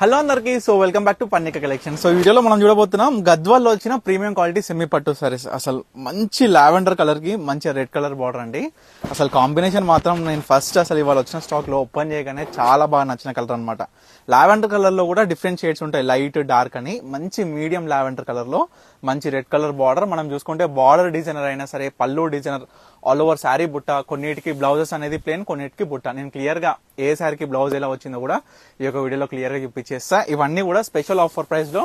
Hello అందరికి. So welcome back to Pannika collection. So ఈ వీడియోలో మనం చూడబోతున్నాం గద్వాల్లో వచ్చిన ప్రీమియం క్వాలిటీ సెమీ పట్టు సారీస్. అసలు మంచి లావెండర్ కలర్ కి మంచి రెడ్ కలర్ బార్డర్ అండి. అసలు కాంబినేషన్ మాత్రం నేను ఫస్ట్ అసలు ఇవాళ వచ్చిన స్టాక్ లో ఓపెన్ చేయగానే చాలా బాగా నచ్చిన కలర్ అనమాట. లావెండర్ కలర్ లో కూడా డిఫరెంట్ షేడ్స్ ఉంటాయి, లైట్ డార్క్ అని. మంచి మీడియం లావెండర్ కలర్ లో మంచి రెడ్ కలర్ బార్డర్. మనం చూసుకుంటే బార్డర్ డిజైనర్ అయినా సరే, పళ్ళు డిజైనర్, ఆల్ ఓవర్ శారీ బుట్ట, కొన్నిటికి బ్లౌజెస్ అనేది ప్లేన్, కొన్నిటికి బుట్ట. నేను క్లియర్ గా ఏ శారీకి బ్లౌజ్ ఎలా వచ్చిందో కూడా ఈ యొక్క వీడియోలో క్లియర్ గా చూపించేస్తా. ఇవన్నీ కూడా స్పెషల్ ఆఫర్ ప్రైస్ లో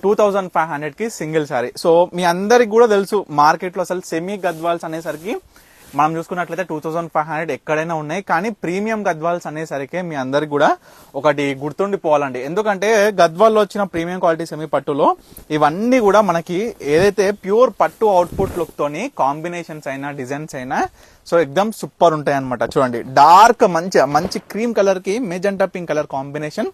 2500 కి సింగిల్ శారీ. సో మీ అందరికి కూడా తెలుసు మార్కెట్ లో అసలు సెమీ గద్వాల్స్ అనేసరికి మనం చూసుకున్నట్లయితే 2500 ఎక్కడైనా ఉన్నాయి. కానీ ప్రీమియం గద్వాల్స్ అనేసరికి మీ అందరికి కూడా ఒకటి గుర్తుండిపోవాలండి. ఎందుకంటే గద్వాల్లో వచ్చిన ప్రీమియం క్వాలిటీ సెమీ పట్టులో ఇవన్నీ కూడా మనకి ఏదైతే ప్యూర్ పట్టు అవుట్పుట్ లుక్ తోని కాంబినేషన్స్ అయినా డిజైన్స్ అయినా సో ఎక్దమ్ సూపర్ ఉంటాయి అనమాట. చూడండి, డార్క్ మంచి క్రీమ్ కలర్ కి magenta pink colour combination,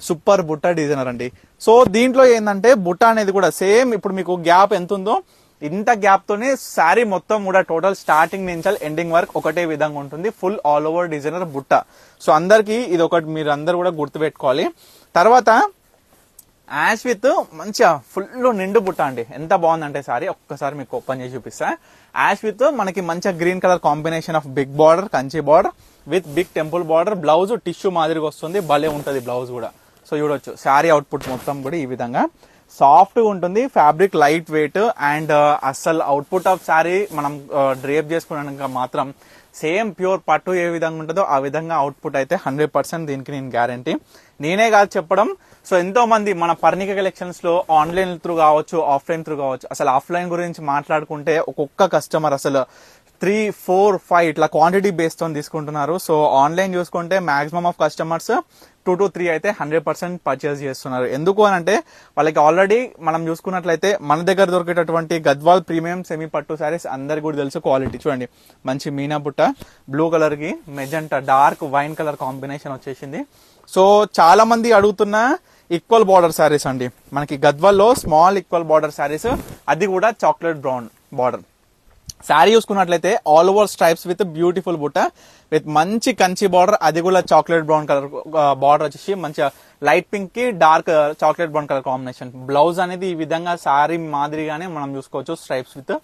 super బుట్ట డిజైనర్ అండి. సో దీంట్లో ఏంటంటే బుట్ట అనేది కూడా సేమ్ ఇప్పుడు మీకు గ్యాప్ ఎంత ఉందో ఇంత గ్యాప్ తోనే శారీ మొత్తం కూడా టోటల్ స్టార్టింగ్ నుంచి ఎండింగ్ వరకు ఒకటే విధంగా ఉంటుంది. ఫుల్ ఆల్ ఓవర్ డిజైనర్ బుట్ట. సో అందరికి ఇది ఒకటి మీరు అందరు కూడా గుర్తుపెట్టుకోవాలి. తర్వాత యాష్ విత్ మంచిగా ఫుల్ నిండు బుట్ట అండి. ఎంత బాగుందంటే సారీ ఒక్కసారి మీకు ఓపెన్ చేసి చూపిస్తా. యాష్ విత్ మనకి మంచిగా green colour combination of big border, Kanchi border with big temple border. Blouse tissue మాదిరిగా వస్తుంది, భలే ఉంటది బ్లౌజ్ కూడా. సో చూడొచ్చు శారీ అవుట్పుట్ మొత్తం కూడా ఈ విధంగా సాఫ్ట్ గా ఉంటుంది. ఫ్యాబ్రిక్ లైట్ వెయిట్ అండ్ అసలు అవుట్పుట్ ఆఫ్ శారీ మనం డ్రేప్ చేసుకున్నాక మాత్రం సేమ్ ప్యూర్ పట్టు ఏ విధంగా ఉంటుందో ఆ విధంగా అవుట్పుట్ అయితే 100% దీనికి నేను గ్యారంటీ. నేనే కాదు చెప్పడం. సో ఎంతో మంది మన పర్ణిక కలెక్షన్స్ లో ఆన్లైన్ త్రూ కావచ్చు, ఆఫ్లైన్ త్రూ కావచ్చు. అసలు ఆఫ్లైన్ గురించి మాట్లాడుకుంటే ఒక్కొక్క కస్టమర్ అసలు 3, 4, 5 ఇట్లా క్వాంటిటీ బేస్ తో తీసుకుంటున్నారు. సో ఆన్లైన్ చూసుకుంటే మాక్సిమం ఆఫ్ కస్టమర్స్ 2 to 3 అయితే 100% పర్చేస్ చేస్తున్నారు. ఎందుకు అని అంటే వాళ్ళకి ఆల్రెడీ మనం చూసుకున్నట్లయితే మన దగ్గర దొరికేటటువంటి గద్వాల్ ప్రీమియం సెమీ పట్టు శారీస్ అందరికి కూడా తెలుసు క్వాలిటీ. చూడండి, మంచి మీనా బుట్ట, బ్లూ కలర్ కి magenta dark wine colour combination వచ్చేసింది. సో చాలా మంది అడుగుతున్న ఈక్వల్ బార్డర్ శారీస్ అండి మనకి గద్వాల్లో. స్మాల్ ఈక్వల్ బార్డర్ శారీస్, అది కూడా చాక్లెట్ బ్రౌన్ బార్డర్. శారీ చూసుకున్నట్లయితే all over stripes with beautiful బుట్ట విత్ మంచి కంచి బార్డర్, అది కూడా చాక్లెట్ బ్రౌన్ కలర్ బార్డర్ వచ్చేసి మంచిగా లైట్ పింక్ కి dark chocolate brown colour combination. Blouse అనేది ఈ విధంగా శారీ మాదిరిగానే మనం చూసుకోవచ్చు, స్ట్రైప్స్ విత్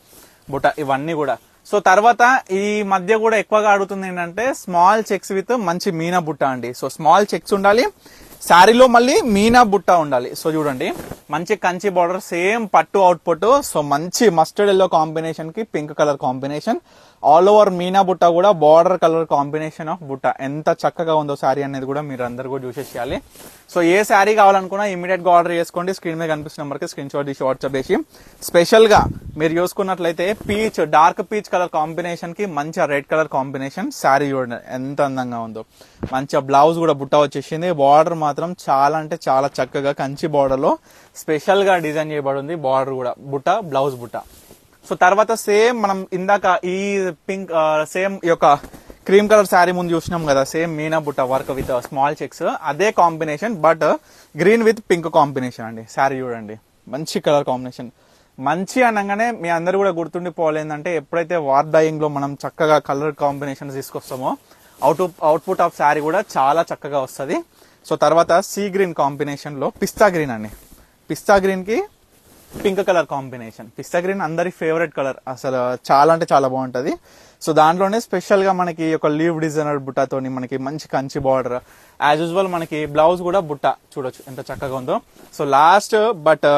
బుట్ట ఇవన్నీ కూడా. సో తర్వాత ఈ మధ్య కూడా ఎక్కువగా అడుగుతుంది ఏంటంటే స్మాల్ చెక్స్ విత్ మంచి మీనా బుట్ట అండి. సో స్మాల్ చెక్స్ ఉండాలి, శారీలో మళ్ళీ మీనా బుట్ట ఉండాలి. సో చూడండి, మంచి కంచి బార్డర్, సేమ్ పట్టు అవుట్పుట్. సో మంచి మస్టర్డ్ ఎల్లో కాంబినేషన్ కి pink colour combination, all over Meena బుట్ట కూడా బార్డర్ కలర్ కాంబినేషన్ ఆఫ్ బుట్ట. ఎంత చక్కగా ఉందో శారీ అనేది కూడా మీరు అందరు కూడా చూసేసేయాలి. సో ఏ శారీ కావాలనుకున్నా ఇమీడియట్ గా ఆర్డర్ చేసుకోండి. స్క్రీన్ మీద కనిపిస్తున్న నెంబర్ కి స్క్రీన్ షాట్ తీసి వాట్సాప్ చేసి. స్పెషల్ గా మీరు చూసుకున్నట్లయితే peach, dark peach colour combination కి మంచిగా రెడ్ కలర్ కాంబినేషన్. శారీ చూడండి ఎంత అందంగా ఉందో. మంచిగా బ్లౌజ్ కూడా బుట్ట వచ్చేసింది. బార్డర్ మాత్రం చాలా అంటే చాలా చక్కగా కంచి బార్డర్ లో స్పెషల్ గా డిజైన్ చేయబడి ఉంది. బార్డర్ కూడా బుట్ట, బ్లౌజ్ బుట్ట. సో తర్వాత సేమ్ మనం ఇందాక ఈ పింక్ సేమ్ ఈ యొక్క క్రీమ్ కలర్ శారీ ముందు చూసినాం కదా, సేమ్ మీనా బుట్ట వర్క్ విత్ స్మాల్ చెక్స్, అదే combination but green with pink combination అండి. శారీ చూడండి, మంచి కలర్ కాంబినేషన్. మంచి అనగానే మీ అందరు కూడా గుర్తుండిపోవాలి ఏంటంటే ఎప్పుడైతే వార్ డైయింగ్ లో మనం చక్కగా కలర్ కాంబినేషన్స్ తీసుకొస్తామో అవుట్పుట్ ఆఫ్ శారీ కూడా చాలా చక్కగా వస్తుంది. సో తర్వాత సీ గ్రీన్ కాంబినేషన్ లో పిస్తా గ్రీన్ అండి. పిస్తా గ్రీన్ కి పింక్ కలర్ కాంబినేషన్. పిస్తా గ్రీన్ అందరి ఫేవరెట్ కలర్, అసలు చాలా అంటే చాలా బాగుంటది. సో దాంట్లోనే స్పెషల్ గా మనకి ఒక లీవ్ డిజైనర్ బుట్టతోని మనకి మంచి కంచి బార్డర్. యాజ్ యూజువల్ మనకి బ్లౌజ్ కూడా బుట్ట చూడొచ్చు ఎంత చక్కగా ఉందో. సో లాస్ట్ బట్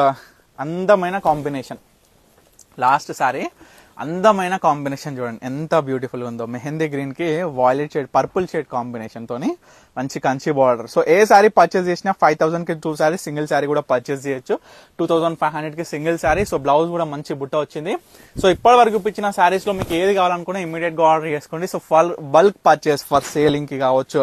అందమైన కాంబినేషన్, లాస్ట్ సారీ అందమైన కాంబినేషన్ చూడండి ఎంత బ్యూటిఫుల్ గా ఉందో. మెహందీ గ్రీన్ కి violet shade, purple shade combination తోని మంచి కంచి బార్డర్. సో ఏ శారీ పర్చేస్ చేసినా 5000 కి 2 శారీ, సింగిల్ శారీ కూడా పర్చేస్ చేయొచ్చు. 2500 కి సింగిల్ శారీ. సో బ్లౌజ్ కూడా మంచి బుట్ట వచ్చింది. సో ఇప్పటి వరకు ఇచ్చిన శారీస్ లో మీకు ఏది కావాలనుకున్నా ఇమీడియట్ గా ఆర్డర్ చేసుకోండి. So bulk purchase for selling కి కావచ్చు,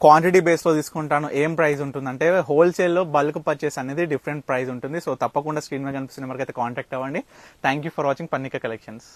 క్వాంటిటీ బేస్ లో తీసుకుంటాను ఏం ప్రైస్ ఉంటుందంటే హోల్సేల్ లో బల్క్ పర్చేస్ అనేది డిఫరెంట్ ప్రైస్ ఉంటుంది. సో తప్పకుండా స్క్రీన్ మీద కనిపిస్తున్న నెంబర్కి అయితే కాంటాక్ట్ అవ్వండి. Thank you for watching Pannika collections.